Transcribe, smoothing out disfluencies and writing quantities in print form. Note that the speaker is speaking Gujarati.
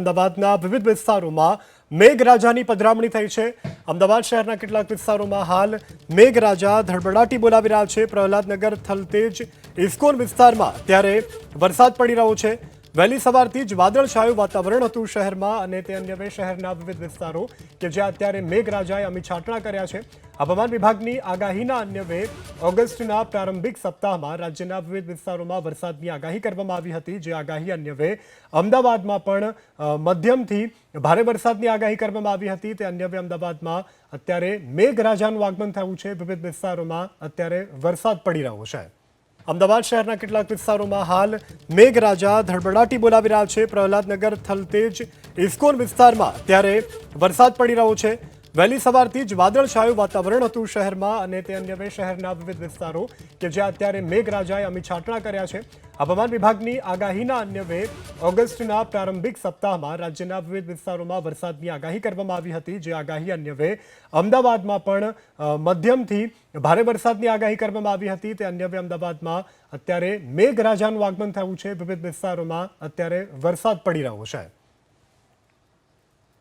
અમદાવાદના વિવિધ વિસ્તારોમાં મેઘરાજાની પધરામણી થઈ છે। અમદાવાદ શહેરના કેટલાક વિસ્તારોમાં હાલ મેઘરાજા ધડબડાટી બોલાવી રહ્યા છે। પ્રહલાદનગર, થલતેજ, ઇસ્કોન વિસ્તારમાં ત્યારે વરસાદ પડી રહ્યો છે। વહેલી સવારથી જ વાદળછાયું વાતાવરણ હતું શહેરમાં અને તે અન્વયે શહેરના વિવિધ વિસ્તારો કે જ્યાં અત્યારે મેઘરાજાએ અમી છાંટણા કર્યા છે। હવામાન વિભાગની આગાહીના અન્વયે ઓગસ્ટના પ્રારંભિક સપ્તાહમાં રાજ્યના વિવિધ વિસ્તારોમાં વરસાદની આગાહી કરવામાં આવી હતી। જે આગાહી અન્વયે અમદાવાદમાં પણ મધ્યમથી ભારે વરસાદની આગાહી કરવામાં આવી હતી। તે અન્વયે અમદાવાદમાં અત્યારે મેઘરાજાનું આગમન થયું છે। વિવિધ વિસ્તારોમાં અત્યારે વરસાદ પડી રહ્યો છે। અમદાવાદ શહેરના કેટલાક વિસ્તારોમાં હાલ મેઘરાજા ધડબડાટી બોલાવી રહ્યા છે। પ્રહલાદનગર, થલતેજ, ઇસ્કોન વિસ્તારમાં ત્યારે વરસાદ પડી રહ્યો છે। વહેલી સવારથી જ વાદળછાયું વાતાવરણ હતું શહેરમાં અને તે અન્વયે શહેરના વિવિધ વિસ્તારો કે જ્યાં અત્યારે મેઘરાજાએ અમી છાંટણા કર્યા છે। હવામાન વિભાગની આગાહીના અન્વયે ઓગસ્ટના પ્રારંભિક સપ્તાહમાં રાજ્યના વિવિધ વિસ્તારોમાં વરસાદની આગાહી કરવામાં આવી હતી। જે આગાહી અન્વયે અમદાવાદમાં પણ મધ્યમથી ભારે વરસાદની આગાહી કરવામાં આવી હતી। તે અન્વયે અમદાવાદમાં અત્યારે મેઘરાજાનું આગમન થયું છે। વિવિધ વિસ્તારોમાં અત્યારે વરસાદ પડી રહ્યો છે।